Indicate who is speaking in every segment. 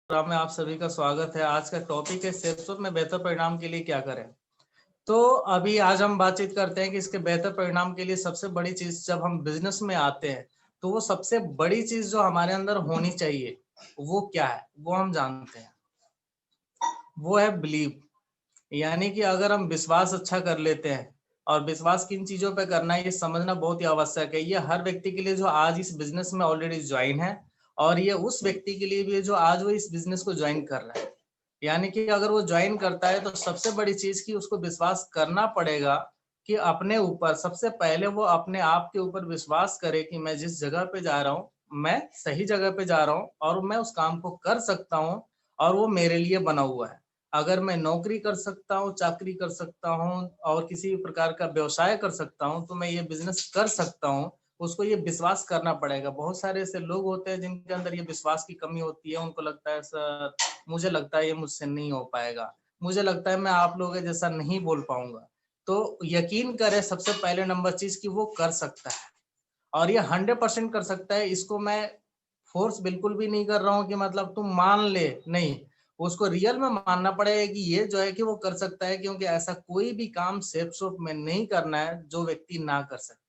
Speaker 1: Programme में आप सभी का स्वागत है। आज का टॉपिक है सेल्सफोर्स में बेहतर परिणाम के लिए क्या करें। तो अभी आज हम बातचीत करते हैं कि इसके बेहतर परिणाम के लिए सबसे बड़ी चीज जब हम बिजनेस में आते हैं तो वो सबसे बड़ी चीज जो हमारे अंदर होनी चाहिए वो क्या है, वो हम जानते हैं। वो है बिलीव। यानी कि अगर हम विश्वास अच्छा कर लेते हैं, और विश्वास किन चीजों पे करना है ये समझना बहुत ही आवश्यक है। ये हर व्यक्ति के लिए जो आज इस बिजनेस में ऑलरेडी ज्वाइन है, और ये उस व्यक्ति के लिए भी है जो आज वो इस बिजनेस को ज्वाइन कर रहा है। यानी कि अगर वो ज्वाइन करता है तो सबसे बड़ी चीज की उसको विश्वास करना पड़ेगा कि अपने ऊपर सबसे पहले वो अपने आप के ऊपर विश्वास करे कि मैं जिस जगह पे जा रहा हूँ मैं सही जगह पे जा रहा हूँ और मैं उस काम को कर सकता हूँ, और वो मेरे लिए बना हुआ है। अगर मैं नौकरी कर सकता हूँ, चाकरी कर सकता हूँ और किसी भी प्रकार का व्यवसाय कर सकता हूँ तो मैं ये बिजनेस कर सकता हूँ। उसको ये विश्वास करना पड़ेगा। बहुत सारे ऐसे लोग होते हैं जिनके अंदर ये विश्वास की कमी होती है। उनको लगता है सर, मुझे लगता है ये मुझसे नहीं हो पाएगा, मुझे लगता है मैं आप लोगों के जैसा नहीं बोल पाऊंगा। तो यकीन करें सबसे पहले नंबर चीज की वो कर सकता है, और ये 100% कर सकता है। इसको मैं फोर्स बिल्कुल भी नहीं कर रहा हूँ कि मतलब तुम मान ले, नहीं। उसको रियल में मानना पड़ेगा कि ये जो है कि वो कर सकता है, क्योंकि ऐसा कोई भी काम सेफ शॉप में नहीं करना है जो व्यक्ति ना कर सके।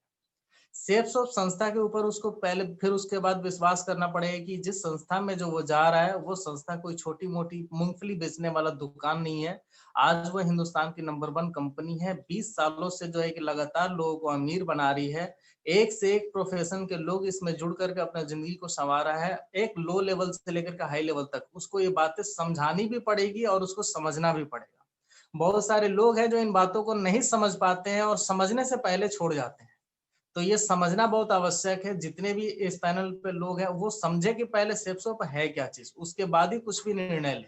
Speaker 1: सेफ शॉप संस्था के ऊपर उसको पहले फिर उसके बाद विश्वास करना पड़ेगा कि जिस संस्था में जो वो जा रहा है वो संस्था कोई छोटी मोटी मूंगफली बेचने वाला दुकान नहीं है। आज वो हिंदुस्तान की नंबर 1 कंपनी है। 20 सालों से जो है कि लगातार लोगों को अमीर बना रही है। एक से एक प्रोफेशन के लोग इसमें जुड़ करके अपना जिंदगी को संवारा है। एक लो लेवल से लेकर के हाई लेवल तक उसको ये बातें समझानी भी पड़ेगी और उसको समझना भी पड़ेगा। बहुत सारे लोग हैं जो इन बातों को नहीं समझ पाते हैं और समझने से पहले छोड़ जाते हैं। तो ये समझना बहुत आवश्यक है। जितने भी इस पैनल पे लोग हैं वो समझे कि पहले सेप्सोप है क्या चीज, उसके बाद ही कुछ भी निर्णय ले।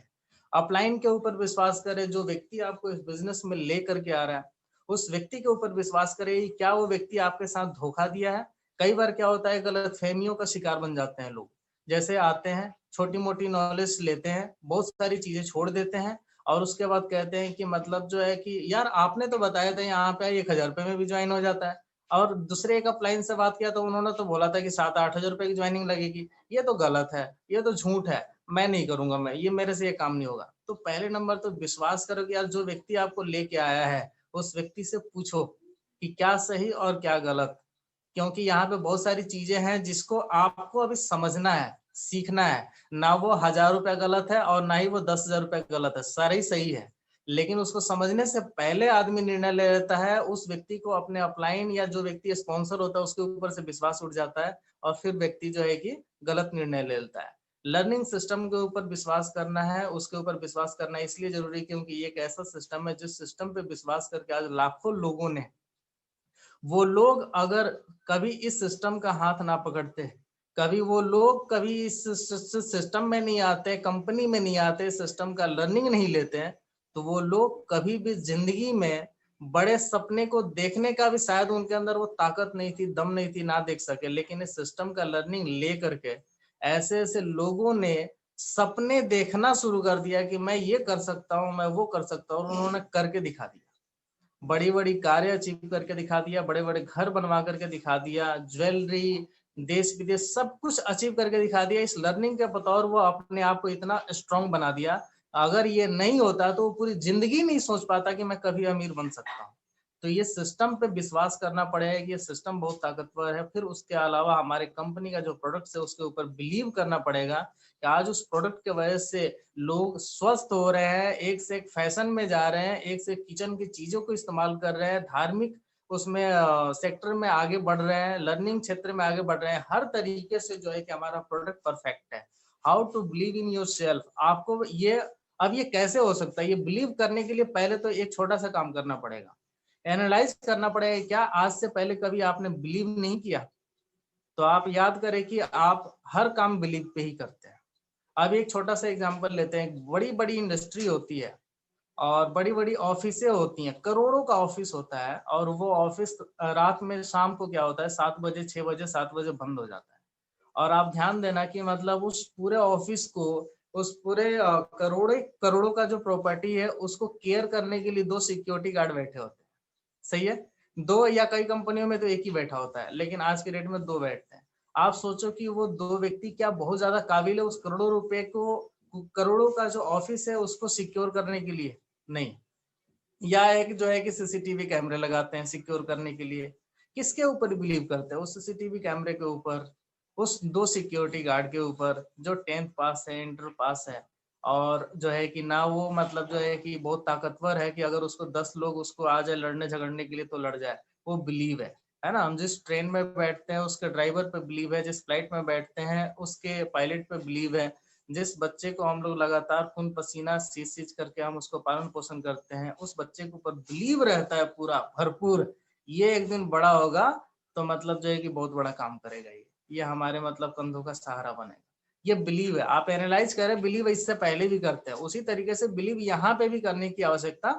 Speaker 1: अपलाइन के ऊपर विश्वास करे। जो व्यक्ति आपको इस बिजनेस में ले करके आ रहा है उस व्यक्ति के ऊपर विश्वास करे कि क्या वो व्यक्ति आपके साथ धोखा दिया है। कई बार क्या होता है, गलत फहमियों का शिकार बन जाते हैं लोग। जैसे आते हैं, छोटी मोटी नॉलेज लेते हैं, बहुत सारी चीजें छोड़ देते हैं, और उसके बाद कहते हैं कि मतलब जो है कि यार आपने तो बताया था यहाँ पे 1,000 रुपए में भी ज्वाइन हो जाता है। और दूसरे एक अपलाइन से बात किया तो उन्होंने तो बोला था कि 7-8 हजार रुपए की ज्वाइनिंग लगेगी। ये तो गलत है, ये तो झूठ है, मैं नहीं करूंगा, मैं ये मेरे से ये काम नहीं होगा। तो पहले नंबर तो विश्वास करो कि यार जो व्यक्ति आपको लेके आया है उस व्यक्ति से पूछो कि क्या सही और क्या गलत। क्योंकि यहाँ पे बहुत सारी चीजें हैं जिसको आपको अभी समझना है, सीखना है। ना वो 1,000 रुपया गलत है और ना ही वो 10,000 रुपया गलत है, सारा ही सही है। लेकिन उसको समझने से पहले आदमी निर्णय ले लेता है। उस व्यक्ति को अपने अपलाइन या जो व्यक्ति स्पॉन्सर होता है उसके ऊपर से विश्वास उठ जाता है, और फिर व्यक्ति जो है कि गलत निर्णय ले लेता है। लर्निंग सिस्टम के ऊपर विश्वास करना है। उसके ऊपर विश्वास करना इसलिए जरूरी है क्योंकि ये एक ऐसा सिस्टम है जिस सिस्टम पे विश्वास करके आज लाखों लोगों ने, वो लोग अगर कभी इस सिस्टम का हाथ ना पकड़ते, कभी वो लोग कभी इस सिस्टम में नहीं आते, कंपनी में नहीं आते, सिस्टम का लर्निंग नहीं लेते हैं, तो वो लोग कभी भी जिंदगी में बड़े सपने को देखने का भी शायद उनके अंदर वो ताकत नहीं थी, दम नहीं थी, ना देख सके। लेकिन इस सिस्टम का लर्निंग ले करके ऐसे ऐसे लोगों ने सपने देखना शुरू कर दिया कि मैं ये कर सकता हूँ, मैं वो कर सकता हूँ, और उन्होंने करके दिखा दिया। बड़ी बड़ी कार्य अचीव करके दिखा दिया, बड़े बड़े घर बनवा करके दिखा दिया, ज्वेलरी, देश विदेश सब कुछ अचीव करके दिखा दिया। इस लर्निंग के बतौर वो अपने आप को इतना स्ट्रांग बना दिया। अगर ये नहीं होता तो वो पूरी जिंदगी नहीं सोच पाता कि मैं कभी अमीर बन सकता हूँ। तो ये सिस्टम पे विश्वास करना पड़ेगा कि ये सिस्टम बहुत ताकतवर है। फिर उसके अलावा हमारे कंपनी का जो प्रोडक्ट है उसके ऊपर बिलीव करना पड़ेगा कि आज उस प्रोडक्ट की वजह से लोग स्वस्थ हो रहे हैं, एक से एक फैशन में जा रहे हैं, एक से एक किचन की चीजों को इस्तेमाल कर रहे हैं, धार्मिक उसमें सेक्टर में आगे बढ़ रहे हैं, लर्निंग क्षेत्र में आगे बढ़ रहे हैं। हर तरीके से जो है कि हमारा प्रोडक्ट परफेक्ट है। How to believe in yourself, आपको ये, अब ये कैसे हो सकता है, ये बिलीव करने के लिए पहले तो एक छोटा सा काम करना पड़ेगा। एनालाइज करना पड़ेगा, क्या आज से पहले कभी आपने बिलीव नहीं किया? तो आप याद करें कि आप हर काम बिलीव पे ही करते हैं। अब एक छोटा सा एग्जांपल लेते हैं। बड़ी बड़ी इंडस्ट्री होती है और बड़ी बड़ी ऑफिसें होती हैं, करोड़ों का ऑफिस होता है, और वो ऑफिस रात में शाम को क्या होता है, 7 बजे 6 बजे 7 बजे बंद हो जाता है। और आप ध्यान देना कि मतलब उस पूरे ऑफिस को, उस पूरे करोड़ों करोड़ों का जो प्रॉपर्टी है उसको केयर करने के लिए 2 सिक्योरिटी गार्ड बैठे होते हैं। सही है, दो, या कई कंपनियों में तो एक ही बैठा होता है, लेकिन आज के डेट में 2 बैठते हैं। आप सोचो कि वो 2 व्यक्ति क्या बहुत ज्यादा काबिल है उस करोड़ों रुपए को करोड़ों का जो ऑफिस है उसको सिक्योर करने के लिए नहीं, या एक जो है कि सीसीटीवी कैमरे लगाते हैं सिक्योर करने के लिए। किसके ऊपर बिलीव करते हैं? उस सीसीटीवी कैमरे के ऊपर, उस 2 सिक्योरिटी गार्ड के ऊपर जो 10th पास है, इंटर पास है, और जो है कि ना वो मतलब जो है कि बहुत ताकतवर है कि अगर उसको 10 लोग उसको आ जाए लड़ने झगड़ने के लिए तो लड़ जाए, वो बिलीव है ना? हम जिस ट्रेन में बैठते हैं उसके ड्राइवर पे बिलीव है, जिस फ्लाइट में बैठते हैं उसके पायलट पे बिलीव है, जिस बच्चे को हम लोग लगातार खून पसीना सींच-सींच करके हम उसको पालन-पोषण करते हैं, उस बच्चे के ऊपर बिलीव रहता है पूरा भरपूर, ये एक दिन बड़ा होगा तो मतलब जो है कि बहुत बड़ा काम करेगा ये हमारे मतलब कंधों का सहारा बनेगा। ये बिलीव है, आप एनालाइज़ करें, बिलीव इससे पहले भी करते हैं, उसी तरीके से बिलीव यहाँ पे भी करने की आवश्यकता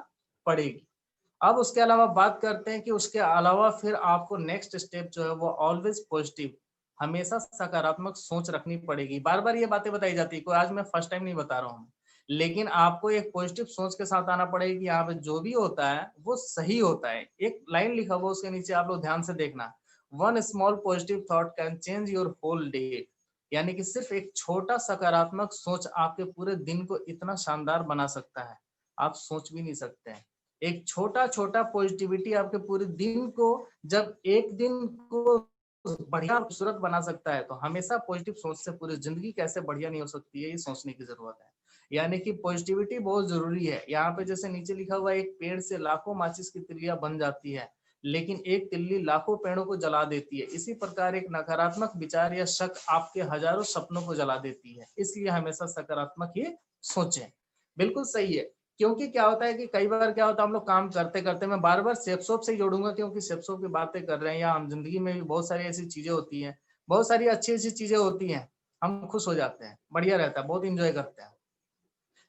Speaker 1: पड़ेगी। अब उसके अलावा बात करते हैं कि उसके अलावा फिर आपको नेक्स्ट स्टेप जो है वो ऑलवेज़ पॉजिटिव, हमेशा सकारात्मक सोच रखनी पड़ेगी। बार-बार ये बातें बताई जाती है, कोई आज मैं फर्स्ट टाइम नहीं बता रहा हूँ। लेकिन आपको एक पॉजिटिव सोच के साथ आना पड़ेगा कि यहाँ पे जो भी होता है, वो सही होता है। एक लाइन लिखा हुआ उसके नीचे आप लोग ध्यान से देखना, one small positive thought can change your whole day. यानी कि सिर्फ एक छोटा सकारात्मक सोच आपके पूरे दिन को इतना शानदार बना सकता है, आप सोच भी नहीं सकते हैं। एक छोटा-छोटा पॉजिटिविटी आपके पूरे दिन को जब एक दिन को बढ़िया खूबसूरत बना सकता है, तो हमेशा पॉजिटिव सोच से पूरी ज़िंदगी कैसे बढ़िया नहीं हो सकती है, ये सोचने की ज़रूरत है। यानी कि पॉजिटिविटी बहुत ज़रूरी है। यहाँ पे जैसे नीचे लिखा हुआ है, एक पेड़ से लाखों माचिस की तिल्लियाँ बन जाती है, लेकिन एक तिल्ली लाखों पेड़ों को जला देती है। इसी प्रकार एक नकारात्मक विचार या शक आपके हज़ारों सपनों को जला देती है। इसलिए हमेशा सकारात्मक ही सोचें। बिल्कुल सही है। क्योंकि क्या होता है कि कई बार क्या होता है हम लोग काम करते-करते मैं बार-बार सेफ-सॉप से ही जोड़ूँगा क्योंकि सेफ-सॉप की बातें कर रहे हैं या हम ज़िंदगी में भी बहुत सारी ऐसी चीज़ें होती हैं, बहुत सारी अच्छी-अच्छी चीज़ें होती हैं, हम खुश हो जाते हैं, बढ़िया रहता है, बहुत एन्जॉय करते हैं।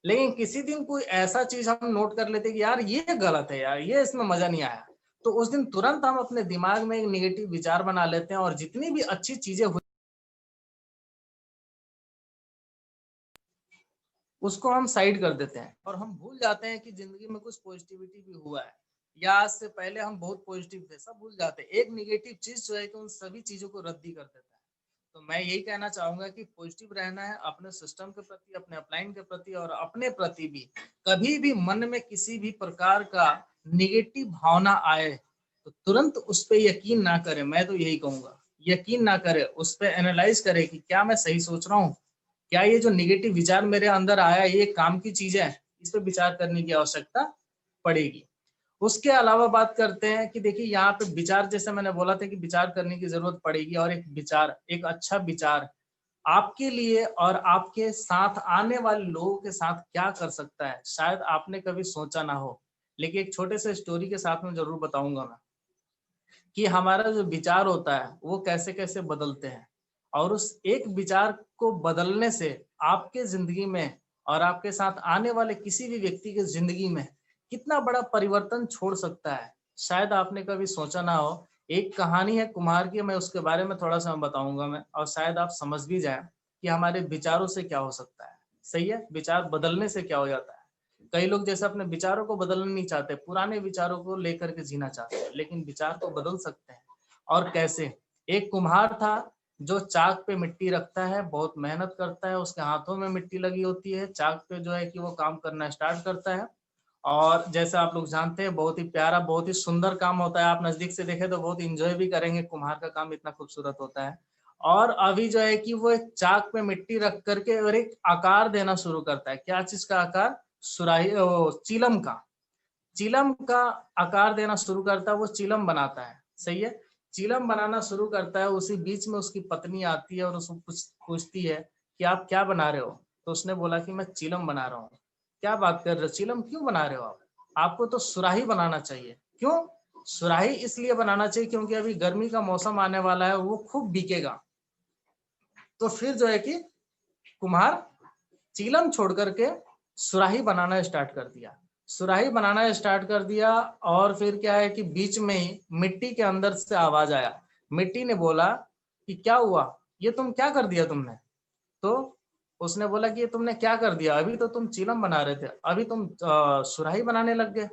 Speaker 1: लेकिन किसी दिन कोई ऐसा चीज़ हम नोट कर लेते हैं कि यार ये गलत है यार, ये इसमें मज़ा नहीं आया। तो उस दिन तुरंत हम अपने दिमाग में एक नेगेटिव विचार बना लेते हैं और जितनी भी अच्छी चीज़ें हुई उसको हम साइड कर देते हैं और हम भूल जाते हैं कि ज़िंदगी में कुछ पॉजिटिविटी भी हुआ है या आज से पहले हम बहुत पॉजिटिव थे, सब भूल जाते हैं। एक नेगेटिव चीज़ जो है कि उन सभी चीज़ों को रद्दी कर देता है। तो मैं यही कहना चाहूँगा कि पॉजिटिव रहना है अपने सिस्टम के प्रति, अपने अपलाइन के प्रति और अपने प्रति भी। कभी भी मन में किसी भी प्रकार का नेगेटिव भावना आए, तो तुरंत उस पे यकीन ना करें, मैं तो यही कहूँगा। यकीन ना करें, उस पे एनालाइज़ करें कि क्या मैं सही सोच रहा हूँ? क्या ये जो नेगेटिव विचार मेरे अंदर आया ये काम की चीज़ है? इस पे विचार करने की आवश्यकता पड़ेगी। उसके अलावा बात करते हैं कि देखिए यहाँ पे विचार जैसे मैंने बोला था कि विचार करने की ज़रूरत पड़ेगी और एक विचार, एक अच्छा विचार आपके लिए और आपके साथ आने वाले लोगों के साथ क्या कर सकता है, शायद आपने कभी सोचा ना हो। लेकिन एक छोटे से स्टोरी के साथ में ज़रूर बताऊँगा मैं। कि हमारा जो विचार होता है वो कैसे-कैसे बदलते हैं और उस एक विचार को बदलने से आपके ज़िंदगी में और आपके साथ आने वाले किसी भी व्यक्ति की ज़िंदगी में कितना बड़ा परिवर्तन छोड़ सकता है। शायद आपने कभी सोचा ना हो। एक कहानी है कुम्हार की, मैं उसके बारे में थोड़ा-सा बताऊँगा मैं और शायद आप समझ भी जाएँ कि हमारे विचारों से क्या हो सकता है। सही है? विचार बदलने से क्या हो जाता है। कई लोग जैसे अपने विचारों को बदलना नहीं चाहते, पुराने विचारों को लेकर के जीना चाहते हैं, लेकिन विचार तो बदल सकते हैं। और कैसे? एक कुम्हार था जो चाक पे मिट्टी रखता है, बहुत मेहनत करता है, उसके हाथों में मिट्टी लगी होती है, चाक पे जो है कि वो काम करना स्टार्ट करता है और जैसा आप लोग जानते हैं बहुत ही प्यारा, बहुत ही सुंदर काम होता है। आप नज़दीक से देखें तो बहुत एन्जॉय भी करेंगे, कुम्हार का काम इतना खूबसूरत होता है। और अभी जो है कि वो एक चाक पे मिट्टी रख कर के और एक आकार देना शुरू करता है। क्या चीज़ का आकार? सुराही चिलम का। चिलम का आकार देना शुरू करता है, वो चिलम बनाता है, सही है? चिलम बनाना शुरू करता है, उसी बीच में उसकी पत्नी आती है और उसको पूछती है कि आप क्या बना रहे हो? तो उसने बोला कि मैं चिलम बना रहा हूँ। क्या बात कर रहे हो? चिलम क्यों बना रहे हो आप? आपको तो सुराही बनाना चाहिए। क्यों? सुराही इसलिए बनाना चाहिए क्योंकि अभी गर्मी का मौसम आने वाला है, वो खूब बिकेगा। तो फिर जो है कि कुम्हार चीलम छोड़ करके सुराही बनाना स्टार्ट कर दिया। सुराही बनाना स्टार्ट कर दिया और फिर क्या है कि बीच में ही मिट्टी के अंदर से आवाज आया। मिट्टी ने बोला कि क्या हुआ? ये तुम क्या कर दिया तुमने? तो उसने बोला कि ये तुमने क्या कर दिया? अभी तो तुम चीलम बना रहे थे, अभी तुम सुराही बनाने लग गए।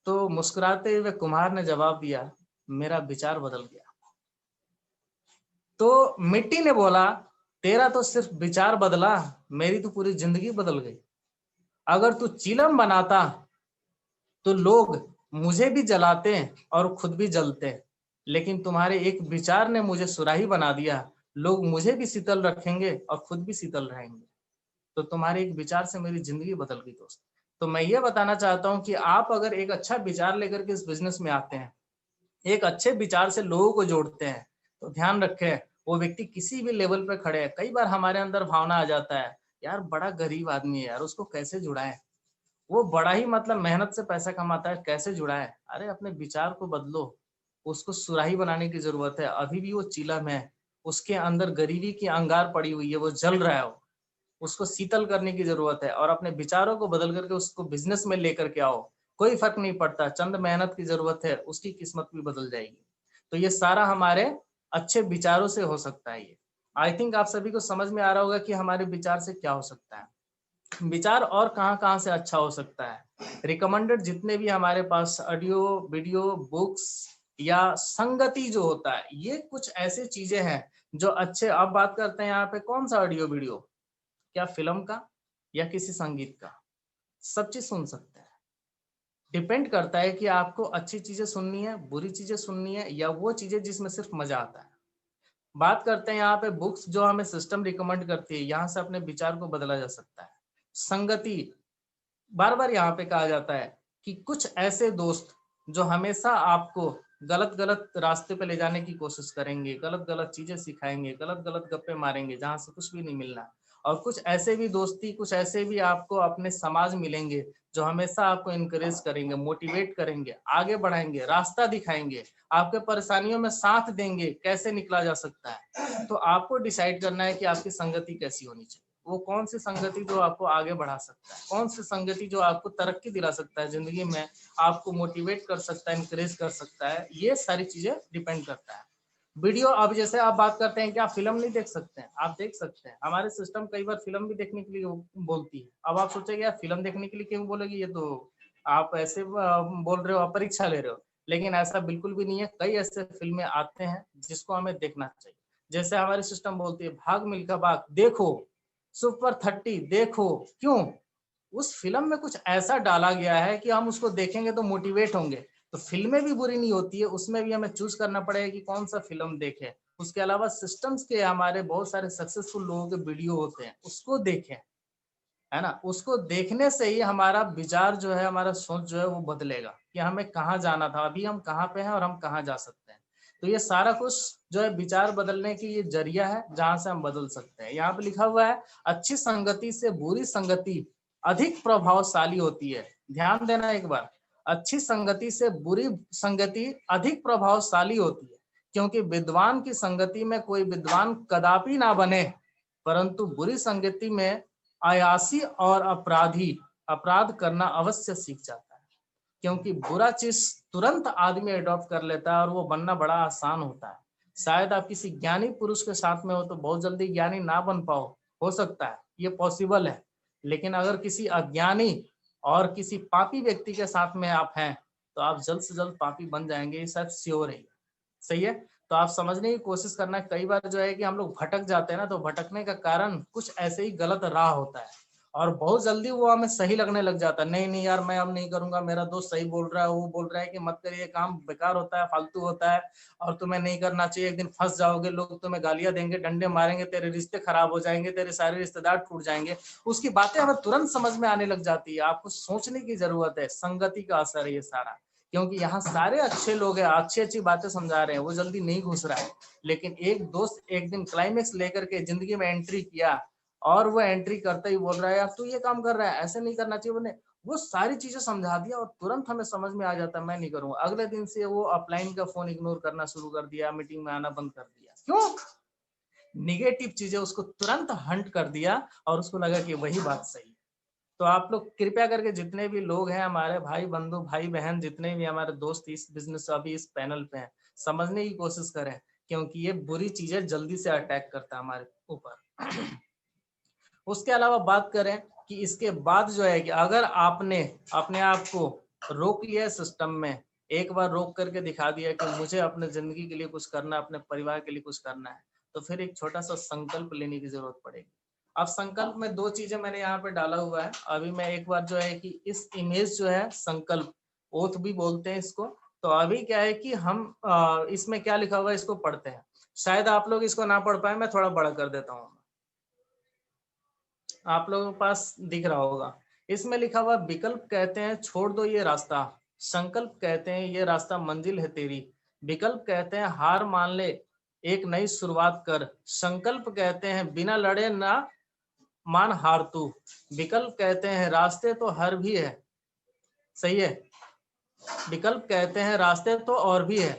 Speaker 1: तो मुस्कुराते हुए कुम्हार ने जवाब दिया, मेरा विचार बदल गया। तो मिट्टी ने बोला तेरा तो सिर्फ विचार बदला, मेरी तो पूरी जिंदगी बदल गई। अगर तू चिलम बनाता तो लोग मुझे भी जलाते और खुद भी जलते, लेकिन तुम्हारे एक विचार ने मुझे सुराही बना दिया। लोग मुझे भी शीतल रखेंगे और खुद भी शीतल रहेंगे। तो तुम्हारे एक विचार से मेरी जिंदगी बदल गई दोस्त। तो मैं ये बताना चाहता हूँ कि आप अगर एक अच्छा विचार लेकर के इस बिजनेस में आते हैं, एक अच्छे विचार से लोगों को जोड़ते हैं, तो ध्यान रखें वो व्यक्ति किसी भी लेवल पे खड़े हैं। कई बार हमारे अंदर भावना आ जाता है, यार बड़ा गरीब आदमी है यार, उसको कैसे जुड़ाएं, वो बड़ा ही मतलब मेहनत से पैसा कमाता है, कैसे जुड़ाएं। अरे अपने विचार को बदलो, उसको सुराही बनाने की जरूरत है। अभी भी वो चिलम है, उसके अंदर गरीबी की अंगार पड़ी हुई है, वो जल रहा है, उसको शीतल करने की जरूरत है। और अपने विचारों को बदल करके उसको बिजनेस में लेकर के आओ, कोई फर्क नहीं पड़ता, चंद मेहनत की जरूरत है, उसकी किस्मत भी बदल जाएगी। तो ये सारा हमारे अच्छे विचारों से हो सकता है। ये आई थिंक आप सभी को समझ में आ रहा होगा कि हमारे विचार से क्या हो सकता है। विचार और कहाँ कहाँ से अच्छा हो सकता है। रिकमेंडेड जितने भी हमारे पास ऑडियो वीडियो बुक्स या संगति जो होता है, ये कुछ ऐसी चीजें हैं जो अच्छे। अब बात करते हैं यहाँ पे कौन सा ऑडियो वीडियो, क्या फिल्म का या किसी संगीत का, सब चीज सुन सकते हैं। डिपेंड करता है कि आपको अच्छी चीजें सुननी है, बुरी चीजें सुननी है, या वो चीजें जिसमें सिर्फ मजा आता है। बात करते हैं यहाँ पे बुक्स जो हमें सिस्टम रिकमेंड करती है, यहाँ से अपने विचार को बदला जा सकता है। संगति, बार बार यहाँ पे कहा जाता है कि कुछ ऐसे दोस्त जो हमेशा आपको गलत गलत रास्ते पे ले जाने की कोशिश करेंगे, गलत गलत चीजें सिखाएंगे, गलत गलत गप्पे मारेंगे जहां से कुछ भी नहीं मिलना। और कुछ ऐसे भी दोस्ती, कुछ ऐसे भी आपको अपने समाज मिलेंगे जो हमेशा आपको इनकरेज करेंगे, मोटिवेट करेंगे, आगे बढ़ाएंगे, रास्ता दिखाएंगे, आपके परेशानियों में साथ देंगे, कैसे निकला जा सकता है। तो आपको डिसाइड करना है कि आपकी संगति कैसी होनी चाहिए, वो कौन सी संगति जो आपको आगे बढ़ा सकता है, कौन सी संगति जो आपको तरक्की दिला सकता है जिंदगी में, आपको मोटिवेट कर सकता है, इंकरेज कर सकता है। ये सारी चीजें डिपेंड करता है। वीडियो, अब जैसे आप बात करते हैं कि आप फिल्म नहीं देख सकते हैं, आप देख सकते हैं। हमारे सिस्टम कई बार फिल्म भी देखने के लिए बोलती है। अब आप सोचेंगे यार फिल्म देखने के लिए क्यों बोलेगी, ये तो आप ऐसे बोल रहे हो, आप परीक्षा ले रहे हो। लेकिन ऐसा बिल्कुल भी नहीं है। कई ऐसे फिल्में आते हैं जिसको हमें देखना चाहिए। जैसे हमारी सिस्टम बोलती है भाग मिल्खा भाग देखो, सुपर 30 देखो। क्यों? उस फिल्म में कुछ ऐसा डाला गया है कि हम उसको देखेंगे तो मोटिवेट होंगे। तो फिल्में भी बुरी नहीं होती है, उसमें भी हमें चूज करना पड़ेगा कि कौन सा फिल्म देखें। उसके अलावा सिस्टम्स के हमारे बहुत सारे सक्सेसफुल लोगों के वीडियो होते हैं, उसको देखें, है ना। उसको देखने से ही हमारा विचार जो है, हमारा सोच जो है वो बदलेगा कि हमें कहाँ जाना था, अभी हम कहाँ पे हैं और हम कहाँ जा सकते हैं। तो ये सारा कुछ जो है विचार बदलने की ये जरिया है जहां से हम बदल सकते हैं। यहाँ पे लिखा हुआ है अच्छी संगति से बुरी संगति अधिक प्रभावशाली होती है। ध्यान देना एक बार, अच्छी संगति से बुरी संगति अधिक प्रभावशाली होती है, क्योंकि विद्वान की संगति में कोई विद्वान कदापि ना बने, परंतु बुरी संगति में अयासी और अपराधी अपराध करना अवश्य सीख जाता है। क्योंकि बुरा चीज तुरंत आदमी अडॉप्ट कर लेता है और वो बनना बड़ा आसान होता है। शायद आप किसी ज्ञानी पुरुष के साथ में हो तो बहुत जल्दी ज्ञानी ना बन पाओ, हो सकता है, ये पॉसिबल है। लेकिन अगर किसी अज्ञानी और किसी पापी व्यक्ति के साथ में आप हैं तो आप जल्द से जल्द पापी बन जाएंगे, ये शायद श्योर है। सही है। तो आप समझने की कोशिश करना। कई बार जो है कि हम लोग भटक जाते हैं ना, तो भटकने का कारण कुछ ऐसे ही गलत राह होता है और बहुत जल्दी वो हमें सही लगने लग जाता है। नहीं नहीं यार मैं अब नहीं करूंगा, मेरा दोस्त सही बोल रहा है, वो बोल रहा है कि मत करिए, काम बेकार होता है, फालतू होता है और तुम्हें नहीं करना चाहिए, एक दिन फंस जाओगे, लोग तुम्हें गालियां देंगे, डंडे मारेंगे, तेरे रिश्ते खराब हो जाएंगे, तेरे सारे रिश्तेदार टूट जाएंगे। उसकी बातें हमें तुरंत समझ में आने लग जाती है। आपको सोचने की जरूरत है, संगति का असर है ये सारा। क्योंकि यहाँ सारे अच्छे लोग हैं, अच्छी अच्छी बातें समझा रहे हैं, वो जल्दी नहीं घुस रहा है। लेकिन एक दोस्त एक दिन क्लाइमेक्स लेकर के जिंदगी में एंट्री किया और वो एंट्री करते ही बोल रहा है यार तू ये काम कर रहा है, ऐसे नहीं करना चाहिए। बोले वो सारी चीजें समझा दिया और तुरंत हमें समझ में आ जाता है मैं नहीं करूंगा। अगले दिन से वो अपलाइन का फोन इग्नोर करना शुरू कर दिया, मीटिंग में आना बंद कर दिया। क्यों? निगेटिव चीजें उसको तुरंत हंट कर दिया और उसको लगा कि वही बात सही है। तो आप लोग कृपया करके जितने भी लोग हैं, हमारे भाई बंधु भाई बहन, जितने भी हमारे दोस्त इस बिजनेस अभी इस पैनल पे हैं, समझने की कोशिश करें, क्योंकि ये बुरी चीजें जल्दी से अटैक करता है हमारे ऊपर। उसके अलावा बात करें कि इसके बाद जो है कि अगर आपने अपने आप को रोक लिया सिस्टम में, एक बार रोक करके दिखा दिया कि मुझे अपने जिंदगी के लिए कुछ करना है, अपने परिवार के लिए कुछ करना है, तो फिर एक छोटा सा संकल्प लेने की जरूरत पड़ेगी। अब संकल्प में दो चीजें मैंने यहाँ पे डाला हुआ है। अभी मैं एक बार जो है कि इस इमेज जो है संकल्प, ओथ भी बोलते हैं इसको। तो अभी क्या है कि हम इसमें क्या लिखा हुआ है इसको पढ़ते हैं। शायद आप लोग इसको ना पढ़ पाए, मैं थोड़ा बड़ा कर देता हूँ, आप लोगों के पास दिख रहा होगा। इसमें लिखा हुआ विकल्प कहते हैं छोड़ दो ये रास्ता, संकल्प कहते हैं ये रास्ता मंजिल है तेरी, विकल्प कहते हैं हार मान ले एक नई शुरुआत कर, संकल्प कहते हैं बिना लड़े ना मान हार तू, विकल्प कहते हैं रास्ते तो हर भी है, सही है, विकल्प कहते हैं रास्ते तो और भी है,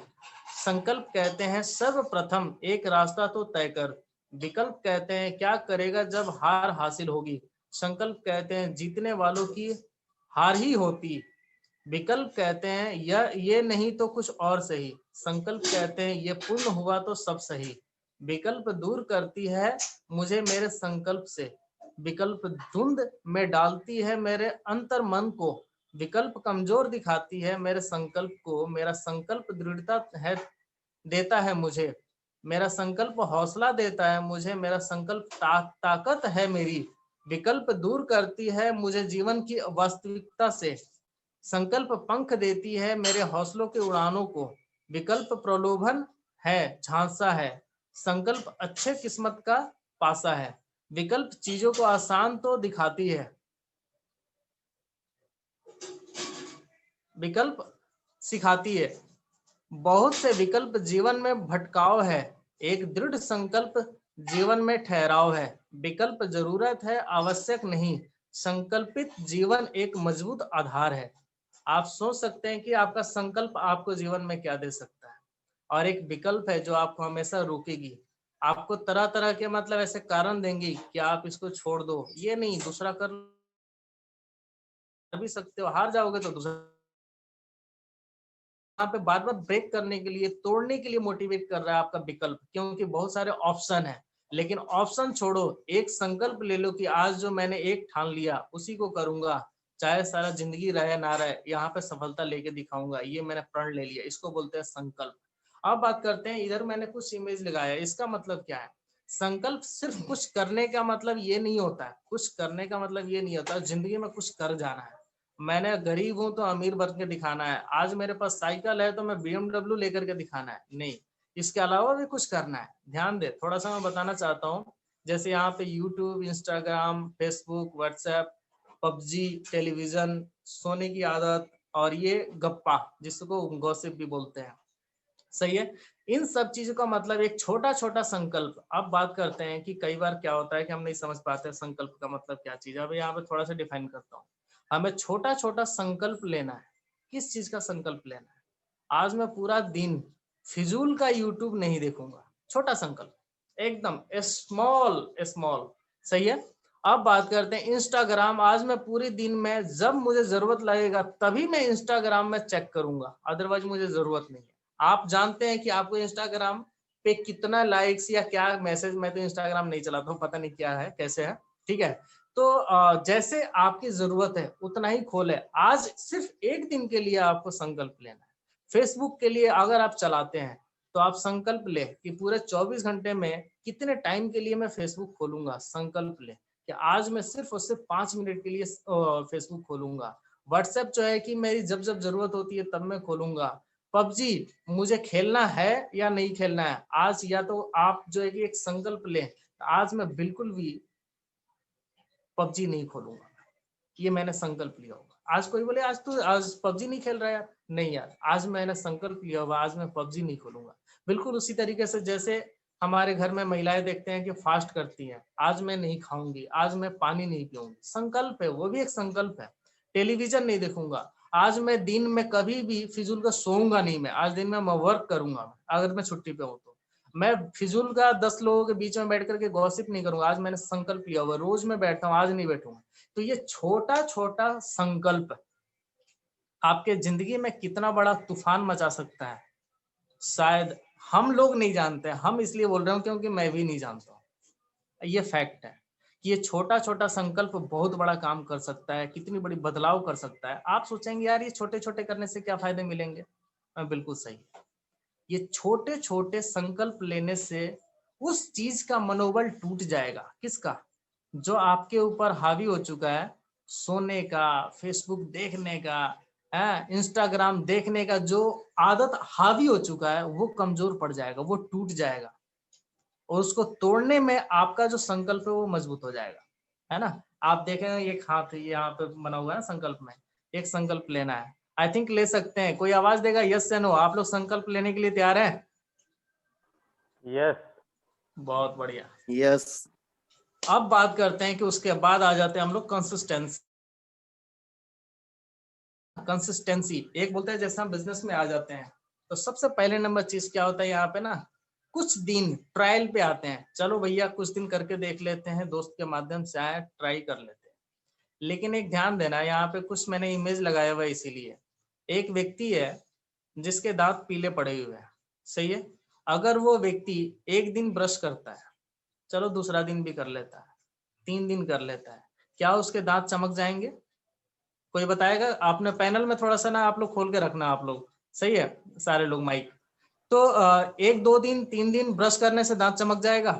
Speaker 1: संकल्प कहते हैं सर्वप्रथम एक रास्ता तो तय कर, विकल्प कहते हैं क्या करेगा जब हार हासिल होगी, संकल्प कहते हैं जीतने वालों की हार ही होती, विकल्प कहते हैं ये नहीं तो कुछ और सही, संकल्प कहते हैं ये पूर्ण हुआ तो सब सही, विकल्प दूर करती है मुझे मेरे संकल्प से, विकल्प धुंध में डालती है मेरे अंतर मन को, विकल्प कमजोर दिखाती है मेरे संकल्प को, मेरा संकल्प दृढ़ता है देता है मुझे, मेरा संकल्प हौसला देता है मुझे, मेरा संकल्प ताकत है मेरी, विकल्प दूर करती है मुझे जीवन की वास्तविकता से, संकल्प पंख देती है मेरे हौसलों के उड़ानों को, विकल्प प्रलोभन है झांसा है, संकल्प अच्छे किस्मत का पासा है, विकल्प चीजों को आसान तो दिखाती है, विकल्प सिखाती है, बहुत से विकल्प जीवन में भटकाव है, एक दृढ़ संकल्प जीवन में ठहराव है, विकल्प जरूरत है आवश्यक नहीं, संकल्पित जीवन एक मजबूत आधार है। आप सोच सकते हैं कि आपका संकल्प आपको जीवन में क्या दे सकता है, और एक विकल्प है जो आपको हमेशा रोकेगी, आपको तरह तरह के मतलब ऐसे कारण देंगी कि आप इसको छोड़ दो, ये नहीं दूसरा कर भी सकते हो, हार जाओगे तो दूसरा, यहाँ पे बार बार ब्रेक करने के लिए, तोड़ने के लिए मोटिवेट कर रहा है आपका विकल्प, क्योंकि बहुत सारे ऑप्शन है, लेकिन ऑप्शन छोड़ो, एक संकल्प ले लो कि आज जो मैंने एक ठान लिया उसी को करूंगा, चाहे सारा जिंदगी रहे ना रहे, यहाँ पे सफलता लेके दिखाऊंगा, ये मैंने प्रण ले लिया, इसको बोलते हैं संकल्प। अब बात करते हैं, इधर मैंने कुछ इमेज लगाया, इसका मतलब क्या है। संकल्प सिर्फ कुछ करने का मतलब ये नहीं होता है, कुछ करने का मतलब ये नहीं होता जिंदगी में कुछ कर जाना है, मैंने गरीब हूं तो अमीर बन के दिखाना है, आज मेरे पास साइकिल है तो मैं BMW लेकर के दिखाना है, नहीं, इसके अलावा भी कुछ करना है। ध्यान दे, थोड़ा सा मैं बताना चाहता हूँ, जैसे यहाँ पे YouTube, Instagram, Facebook, WhatsApp, PUBG, television, सोने की आदत, और ये गप्पा जिसको गॉसिप भी बोलते हैं, सही है। इन सब चीजों का मतलब एक छोटा छोटा संकल्प। अब बात करते हैं कि कई बार क्या होता है कि हम नहीं समझ पाते संकल्प का मतलब क्या चीज है। अब यहाँ पे थोड़ा सा डिफाइन करता हूँ, हमें छोटा छोटा संकल्प लेना है। किस चीज का संकल्प लेना है, आज मैं पूरा दिन फिजूल का यूट्यूब नहीं देखूंगा, छोटा संकल्प, एकदम स्मॉल स्मॉल, सही है। अब बात करते हैं इंस्टाग्राम, आज मैं पूरे दिन में जब मुझे जरूरत लगेगा तभी मैं इंस्टाग्राम में चेक करूंगा, अदरवाइज मुझे जरूरत नहीं है। आप जानते हैं कि आपको इंस्टाग्राम पे कितना लाइक्स या क्या मैसेज, मैं तो इंस्टाग्राम नहीं चलाता हूँ, पता नहीं क्या है कैसे है, ठीक है। तो जैसे आपकी जरूरत है उतना ही खोले, आज सिर्फ एक दिन के लिए आपको संकल्प लेना है। फेसबुक के लिए अगर आप चलाते हैं तो आप संकल्प ले कि पूरे 24 घंटे में कितने टाइम के लिए मैं फेसबुक खोलूंगा, संकल्प ले कि आज मैं सिर्फ और सिर्फ 5 मिनट के लिए फेसबुक खोलूंगा। व्हाट्सएप जो है कि मेरी जब जब जरूरत होती है तब मैं खोलूंगा। पबजी मुझे खेलना है या नहीं खेलना है आज, या तो आप जो है कि एक संकल्प लें, आज मैं बिल्कुल भी पबजी नहीं खोलूंगा, ये मैंने संकल्प लिया होगा। आज कोई बोले आज पबजी नहीं खेल रहा यार, नहीं यार, आज मैंने संकल्प लिया होगा आज मैं पबजी नहीं खोलूंगा। बिल्कुल उसी तरीके से जैसे हमारे घर में महिलाएं देखते हैं कि फास्ट करती हैं, आज मैं नहीं खाऊंगी, आज मैं पानी नहीं पीऊंगी, संकल्प है, वो भी एक संकल्प है। टेलीविजन नहीं देखूंगा, आज मैं दिन में कभी भी फिजूल का सोऊंगा नहीं, मैं आज दिन में मैं वर्क करूंगा, अगर मैं छुट्टी पे हूँ तो मैं फिजूल का 10 लोगों के बीच में बैठ करके गॉसिप नहीं करूंगा, आज मैंने संकल्प लिया हुआ, रोज मैं बैठता हूँ, आज नहीं बैठूंगा। तो ये छोटा छोटा संकल्प आपके जिंदगी में कितना बड़ा तूफान मचा सकता है, शायद हम लोग नहीं जानते। हम इसलिए बोल रहे हूँ क्योंकि मैं भी नहीं जानता हूँ, ये फैक्ट है कि ये छोटा छोटा संकल्प बहुत बड़ा काम कर सकता है, कितनी बड़ी बदलाव कर सकता है। आप सोचेंगे यार ये छोटे छोटे करने से क्या फायदे मिलेंगे, बिल्कुल सही, ये छोटे छोटे संकल्प लेने से उस चीज का मनोबल टूट जाएगा। किसका? जो आपके ऊपर हावी हो चुका है, सोने का, फेसबुक देखने का, इंस्टाग्राम देखने का, जो आदत हावी हो चुका है वो कमजोर पड़ जाएगा, वो टूट जाएगा और उसको तोड़ने में आपका जो संकल्प है वो मजबूत हो जाएगा, है ना? आप देखें एक हाथ यहाँ पे बना हुआ है संकल्प में, एक संकल्प लेना है। आई थिंक ले सकते हैं। कोई आवाज देगा यस या नो? आप लोग संकल्प लेने के लिए तैयार हैं?
Speaker 2: यस।
Speaker 1: बहुत बढ़िया।
Speaker 3: यस।
Speaker 1: अब बात करते हैं कि उसके बाद आ जाते हैं हम लोग कंसिस्टेंसी। एक बोलते हैं जैसे हम बिजनेस में आ जाते हैं तो सबसे पहले नंबर चीज क्या होता है यहाँ पे ना, कुछ दिन ट्रायल पे आते हैं। चलो भैया कुछ दिन करके देख लेते हैं, दोस्त के माध्यम से आए, ट्राई कर लेते हैं। लेकिन एक ध्यान देना, यहाँ पे कुछ मैंने इमेज लगाया हुआ है, इसीलिए एक व्यक्ति है जिसके दांत पीले पड़े हुए हैं, सही है? अगर वो व्यक्ति एक दिन ब्रश करता है, चलो दूसरा दिन भी कर लेता है, 3 दिन कर लेता है, क्या उसके दांत चमक जाएंगे? कोई बताएगा? आपने पैनल में थोड़ा सा ना आप लोग खोल के रखना, आप लोग सही है सारे लोग माइक। तो 1 2 दिन 3 दिन ब्रश करने से दांत चमक जाएगा?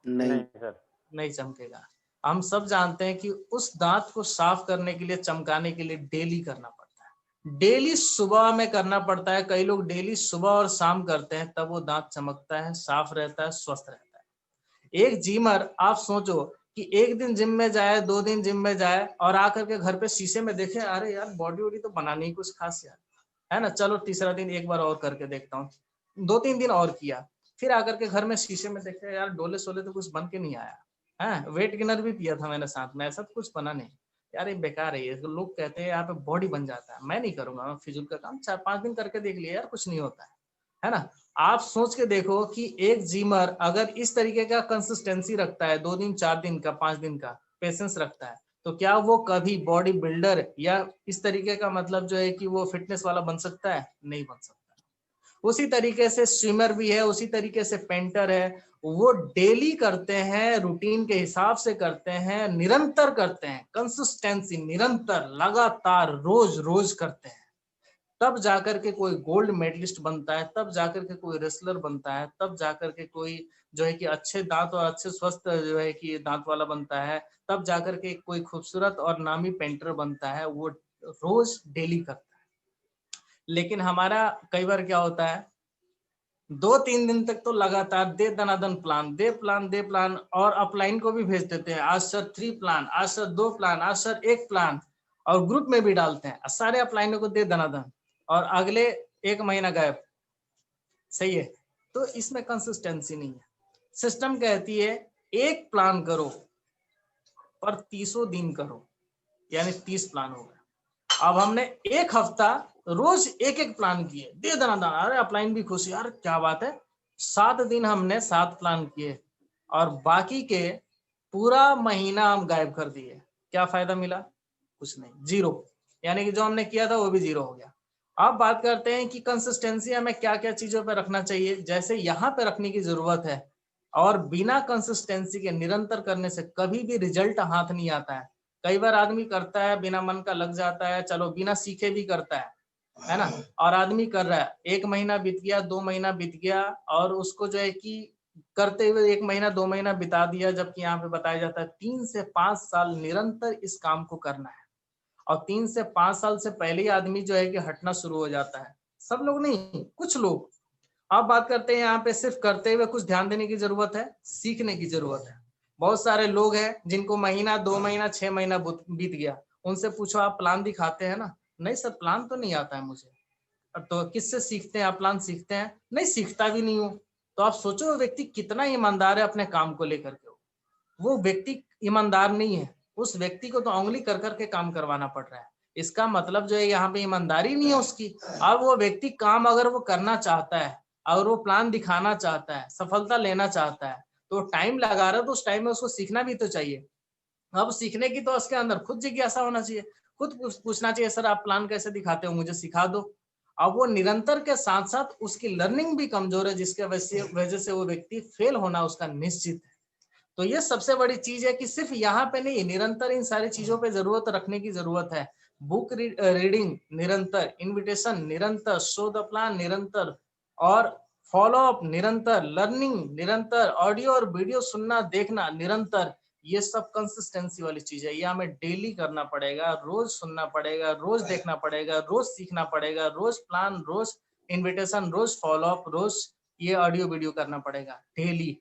Speaker 3: नहीं
Speaker 2: सर।
Speaker 1: नहीं चमकेगा। हम सब जानते हैं कि उस दांत को साफ करने के लिए, चमकाने के लिए डेली करना पड़ता है, डेली सुबह में करना पड़ता है। कई लोग डेली सुबह और शाम करते हैं, तब वो दांत चमकता है, साफ रहता है, स्वस्थ रहता है। एक जिमर, आप सोचो कि एक दिन जिम में जाए, 2 दिन जिम में जाए और आकर के घर पे शीशे में देखे, अरे यार बॉडी वॉडी तो बनानी ही कुछ खास यार, है ना? चलो तीसरा दिन एक बार और करके देखता हूँ, 2 3 दिन और किया, फिर आकर के घर में शीशे में देखे, यार डोले सोले तो कुछ बन के नहीं आया है, वेट गेनर भी पिया था मैंने साथ में, ऐसा तो कुछ बना नहीं यार, ये बेकार है ये। तो लोग कहते हैं यहाँ पे बॉडी बन जाता है, मैं नहीं करूंगा, मैं फिजूल का काम 4 5 दिन करके देख लिया यार, कुछ नहीं होता है ना? आप सोच के देखो कि एक जिमर अगर इस तरीके का कंसिस्टेंसी रखता है, 2 दिन 4 दिन का, 5 दिन का पेशेंस रखता है, तो क्या वो कभी बॉडी बिल्डर या इस तरीके का मतलब जो है कि वो फिटनेस वाला बन सकता है? नहीं बन सकता। उसी तरीके से स्विमर भी है, उसी तरीके से पेंटर है, वो डेली करते हैं, रूटीन के हिसाब से करते हैं, निरंतर करते हैं, कंसिस्टेंसी, निरंतर, लगातार, रोज रोज करते हैं, तब जाकर के कोई गोल्ड मेडलिस्ट बनता है, तब जाकर के कोई रेसलर बनता है, तब जाकर के कोई जो है कि अच्छे दांत और अच्छे स्वस्थ जो है कि दांत वाला बनता है, तब जाकर के कोई खूबसूरत और नामी पेंटर बनता है। वो रोज डेली करता है। लेकिन हमारा कई बार क्या होता है, 2 3 दिन तक तो लगातार दे दनादन प्लान, दे प्लान, और अपलाइन को भी भेज देते हैं, आज सर 3 प्लान, आज सर 2 प्लान, आज सर 1 प्लान, और ग्रुप में भी डालते हैं, सारे अपलाइनों को दे दनादन, और अगले 1 महीना गायब। सही है? तो इसमें कंसिस्टेंसी नहीं है। सिस्टम कहती है एक प्लान करो पर 30 दिन करो, यानी 30 प्लान हो गए। अब हमने एक हफ्ता रोज एक एक प्लान किए, दे दनादन, अरे अपलाइन भी खुश, यार क्या बात है, 7 दिन हमने 7 प्लान किए और बाकी के पूरा महीना हम गायब कर दिए। क्या फायदा मिला? कुछ नहीं, जीरो। यानी कि जो हमने किया था वो भी जीरो हो गया। अब बात करते हैं कि कंसिस्टेंसी हमें क्या क्या चीजों पे रखना चाहिए। जैसे यहाँ पे रखने की जरूरत है, और बिना कंसिस्टेंसी के निरंतर करने से कभी भी रिजल्ट हाथ नहीं आता है। कई बार आदमी करता है, बिना मन का लग जाता है, चलो बिना सीखे भी करता है ना? और आदमी कर रहा है, 1 महीना बीत गया, 2 महीना बीत गया, और उसको जो है कि करते हुए 1 महीना 2 महीना बिता दिया, जबकि यहाँ पे बताया जाता है 3 से 5 साल निरंतर इस काम को करना है। और 3 से 5 साल से पहले ही आदमी जो है कि हटना शुरू हो जाता है। सब लोग नहीं, कुछ लोग। अब बात करते हैं यहाँ पे सिर्फ करते हुए कुछ ध्यान देने की जरूरत है, सीखने की जरूरत है। बहुत सारे लोग हैं जिनको महीना 2 महीना 6 महीना बीत गया, उनसे पूछो आप प्लान दिखाते हैं ना? नहीं सर प्लान तो नहीं आता है मुझे। तो किससे सीखते हैं आप? प्लान सीखते हैं? नहीं, सीखता भी नहीं हूँ। तो आप सोचो वो व्यक्ति कितना ईमानदार है अपने काम को लेकर के। वो व्यक्ति ईमानदार नहीं है, उस व्यक्ति को तो उंगली कर करके काम करवाना पड़ रहा है। इसका मतलब जो है यहाँ पे ईमानदारी नहीं है उसकी। अब वो व्यक्ति काम अगर वो करना चाहता है, अगर वो प्लान दिखाना चाहता है, सफलता लेना चाहता है, तो टाइम लगा रहा है, तो उस टाइम में उसको सीखना भी तो चाहिए। अब सीखने की तो उसके अंदर खुद जिज्ञासा होना चाहिए, खुद पूछना चाहिए, सर आप प्लान कैसे दिखाते हो, मुझे सिखा दो। अब वो निरंतर के साथ साथ उसकी लर्निंग भी कमजोर है, जिसके वजह से वो व्यक्ति फेल होना उसका निश्चित है। तो ये सबसे बड़ी चीज है कि सिर्फ यहाँ पे नहीं, निरंतर इन सारी चीजों पे जरूरत रखने की जरूरत है। बुक रीडिंग निरंतर, इन्विटेशन निरंतर, शो द प्लान निरंतर, और फॉलो अप निरंतर, लर्निंग निरंतर, ऑडियो और वीडियो सुनना देखना निरंतर, ये सब कंसिस्टेंसी वाली चीज है। ये हमें डेली करना पड़ेगा, रोज सुनना पड़ेगा, रोज देखना पड़ेगा, रोज सीखना पड़ेगा, रोज प्लान, रोज इन्विटेशन, रोज फॉलो अप, रोज ये ऑडियो वीडियो करना पड़ेगा डेली।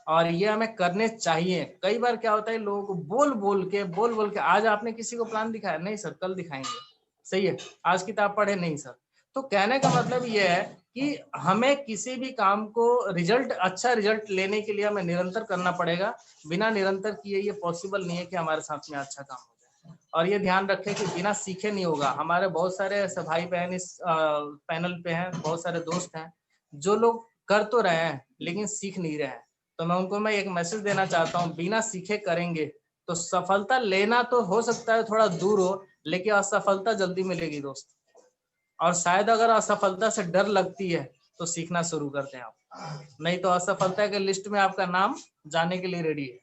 Speaker 1: और ये हमें करने चाहिए। कई बार क्या होता है, लोगों को बोल बोल के आज आपने किसी को प्लान दिखाया, नहीं सर कल दिखाएंगे, सही है, आज किताब पढ़े, नहीं सर। तो कहने का मतलब ये है कि हमें किसी भी काम को अच्छा रिजल्ट लेने के लिए हमें निरंतर करना पड़ेगा। बिना निरंतर किए ये पॉसिबल नहीं है कि हमारे साथ में अच्छा काम हो जाए। और ये ध्यान रखें कि बिना सीखे नहीं होगा। हमारे बहुत सारे ऐसे भाई बहन इस पैनल पे हैं, बहुत सारे दोस्त हैं जो लोग कर तो रहे हैं लेकिन सीख नहीं रहे हैं। तो मैं एक मैसेज देना चाहता हूँ, बिना सीखे करेंगे तो सफलता लेना तो हो सकता है थोड़ा दूर हो, लेकिन असफलता जल्दी मिलेगी दोस्त। और शायद अगर असफलता से डर लगती है तो सीखना शुरू करते हैं आप, नहीं तो असफलता के लिस्ट में आपका नाम जाने के लिए रेडी है।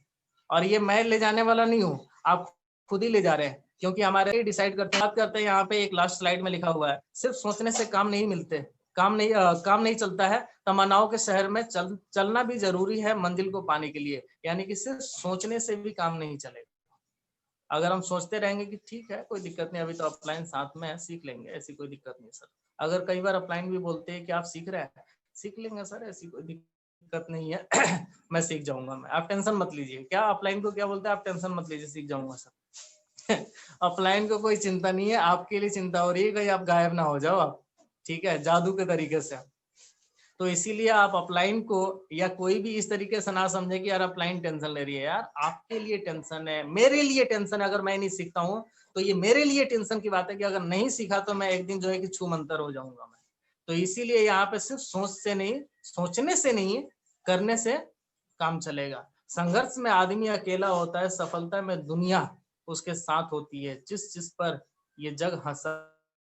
Speaker 1: और ये मैं ले जाने वाला नहीं हूँ, आप खुद ही ले जा रहे हैं, क्योंकि हमारे डिसाइड करते हैं। यहाँ पे एक लास्ट स्लाइड में लिखा हुआ है, सिर्फ सोचने से काम नहीं मिलते, काम नहीं चलता है, तमन्नाओं के शहर में चलना भी जरूरी है मंजिल को पाने के लिए। यानी कि सिर्फ सोचने से भी काम नहीं चलेगा। अगर हम सोचते रहेंगे कि ठीक है कोई दिक्कत नहीं, अभी तो अपलाइन साथ में है, सीख लेंगे, ऐसी कोई दिक्कत नहीं सर। अगर कई बार अपलाइन भी बोलते हैं कि आप सीख रहे हैं, सीख लेंगे सर, ऐसी कोई दिक्कत नहीं है मैं सीख जाऊंगा, मैं, आप टेंशन मत लीजिए। क्या अपलाइन को क्या बोलते हैं, आप टेंशन मत लीजिए, सीख जाऊंगा सर अपलाइन को कोई चिंता नहीं है, आपके लिए चिंता हो रही है कहीं आप गायब ना हो जाओ आप, ठीक है, जादू के तरीके से। तो इसीलिए आप अपलाइन को या कोई भी इस तरीके से ना समझे कि यार अपलाइन टेंशन ले रही है। यार आपके लिए टेंशन है, मेरे लिए टेंशन है। अगर मैं नहीं सीखता हूँ तो ये मेरे लिए टेंशन की बात है कि अगर नहीं सीखा तो मैं एक दिन जो है कि छू मंतर हो जाऊंगा मैं। तो इसीलिए यहाँ पे सिर्फ सोचने से नहीं, करने से काम चलेगा। संघर्ष में आदमी अकेला होता है, सफलता में दुनिया उसके साथ होती है। जिस पर ये जग हंसा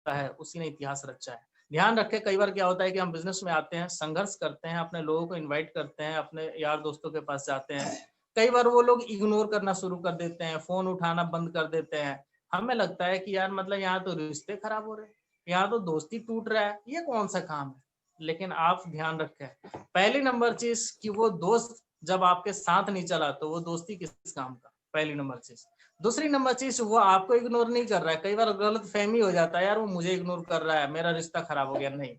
Speaker 1: है उसी ने इतिहास रचा है। ध्यान रखें, कई बार क्या होता है कि हम बिजनेस में आते हैं, संघर्ष करते हैं, अपने लोगों को इनवाइट करते हैं, अपने यार दोस्तों के पास जाते हैं, कई बार वो लोग इग्नोर करना शुरू कर देते हैं, फोन उठाना बंद कर देते हैं। हमें लगता है कि यार मतलब यहाँ तो रिश्ते खराब हो रहे हैं, यहाँ तो दोस्ती टूट रहा है, ये कौन सा काम है। लेकिन आप ध्यान रखें, पहली नंबर चीज कि वो दोस्त जब आपके साथ नहीं चला तो वो दोस्ती किस काम का, पहली नंबर चीज। दूसरी नंबर चीज, वो आपको इग्नोर नहीं कर रहा है। कई बार गलत फहमी हो जाता है, यार वो मुझे इग्नोर कर रहा है, मेरा रिश्ता खराब हो गया, नहीं,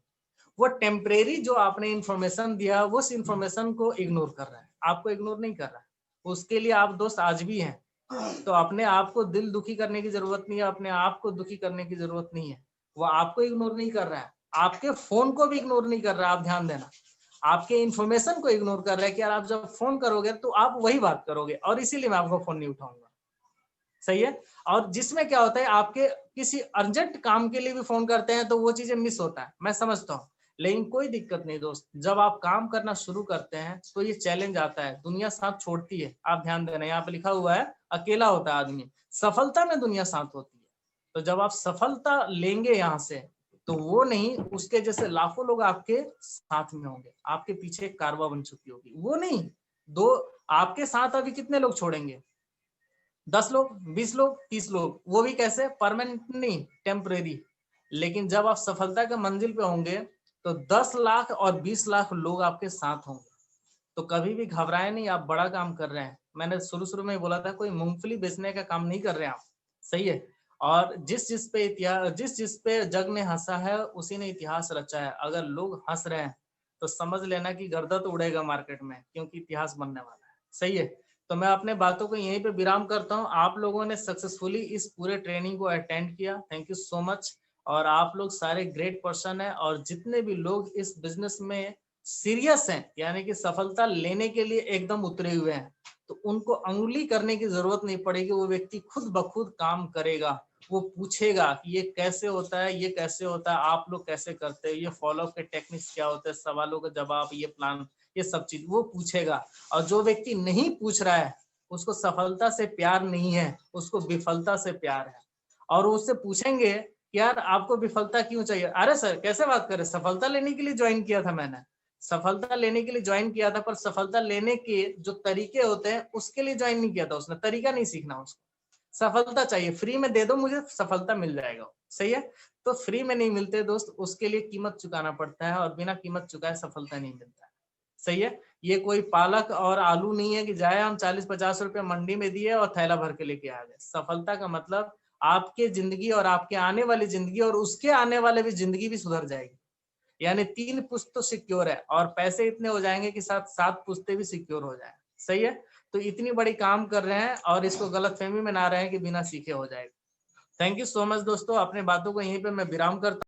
Speaker 1: वो टेम्परेरी जो आपने इन्फॉर्मेशन दिया उस इन्फॉर्मेशन को इग्नोर कर रहा है, आपको इग्नोर नहीं कर रहा है। उसके लिए आप दोस्त आज भी हैं। तो अपने आप को दिल दुखी करने की जरूरत नहीं है, अपने आप को दुखी करने की जरूरत नहीं है। वो आपको इग्नोर नहीं कर रहा है, आपके फोन को भी इग्नोर नहीं कर रहा है। आप ध्यान देना, आपके इन्फॉर्मेशन को इग्नोर कर रहा है कि यार आप जब फोन करोगे तो आप वही बात करोगे, और इसीलिए मैं आपको फोन नहीं उठाऊंगा, सही है। और जिसमें क्या होता है, आपके किसी अर्जेंट काम के लिए भी फोन करते हैं तो वो चीजें मिस होता है, मैं समझता हूँ। लेकिन कोई दिक्कत नहीं दोस्त, जब आप काम करना शुरू करते हैं तो ये चैलेंज आता है, दुनिया साथ छोड़ती है। आप ध्यान देना, यहाँ पे लिखा हुआ है अकेला होता है आदमी, सफलता में दुनिया साथ होती है। तो जब आप सफलता लेंगे यहाँ से, तो वो नहीं, उसके जैसे लाखों लोग आपके साथ में होंगे, आपके पीछे एक कारवां बन चुकी होगी। वो नहीं, दो आपके साथ अभी कितने लोग छोड़ेंगे, 10 लोग, 20 लोग, 30 लोग, वो भी कैसे, परमानेंट नहीं, टेम्परेरी। लेकिन जब आप सफलता के मंजिल पे होंगे तो 10 लाख और 20 लाख लोग आपके साथ होंगे। तो कभी भी घबराए नहीं, आप बड़ा काम कर रहे हैं। मैंने शुरू में बोला था, कोई मूंगफली बेचने का काम नहीं कर रहे हैं आप, सही है। और जिस जिस पे जग ने हंसा है उसी ने इतिहास रचा है। अगर लोग हंस रहे हैं तो समझ लेना कि गर्दा तो उड़ेगा मार्केट में, क्योंकि इतिहास बनने वाला है, सही है। तो मैं अपने बातों को यहीं पे विराम करता हूँ। आप लोगों ने सक्सेसफुली इस पूरे ट्रेनिंग को अटेंड किया, थैंक यू सो मच। और आप लोग सारे ग्रेट पर्सन हैं, और जितने भी लोग इस बिजनेस में सीरियस हैं, यानी कि सफलता लेने के लिए एकदम उतरे हुए हैं, तो उनको अंगुली करने की जरूरत नहीं पड़ेगी। वो व्यक्ति खुद ब खुद काम करेगा, वो पूछेगा कि ये कैसे होता है, ये कैसे होता है, आप लोग कैसे करते हैं, ये फॉलोअप के टेक्निक्स क्या होते हैं, सवालों का जवाब, ये प्लान, ये सब चीज वो पूछेगा। और जो व्यक्ति नहीं पूछ रहा है उसको सफलता से प्यार नहीं है, उसको विफलता से प्यार है। और उससे पूछेंगे कि यार आपको विफलता क्यों चाहिए, अरे सर कैसे बात करें, सफलता लेने के लिए ज्वाइन किया था मैंने, सफलता लेने के लिए ज्वाइन किया था, पर सफलता लेने के जो तरीके होते हैं उसके लिए ज्वाइन नहीं किया था उसने, तरीका नहीं सीखना उसको, सफलता चाहिए, फ्री में दे दो मुझे सफलता मिल जाएगा, सही है। तो फ्री में नहीं मिलते दोस्त, उसके लिए कीमत चुकाना पड़ता है और बिना कीमत चुकाए सफलता नहीं मिलता है, सही है। ये कोई पालक और आलू नहीं है कि जाए हम 40-50 रुपए मंडी में दिए और थैला भर के लेके आ गए। सफलता का मतलब आपके जिंदगी और आपके आने वाली जिंदगी और उसके आने वाले भी जिंदगी भी सुधर जाएगी, यानी 3 पुश्त तो सिक्योर है और पैसे इतने हो जाएंगे कि 7 पुश्ते भी सिक्योर हो जाए, सही है। तो इतनी बड़ी काम कर रहे हैं और इसको गलतफहमी में ना रहे हैं कि बिना सीखे हो जाएगा। थैंक यू सो मच दोस्तों, अपने बातों को यहीं पे मैं विराम करता हूं।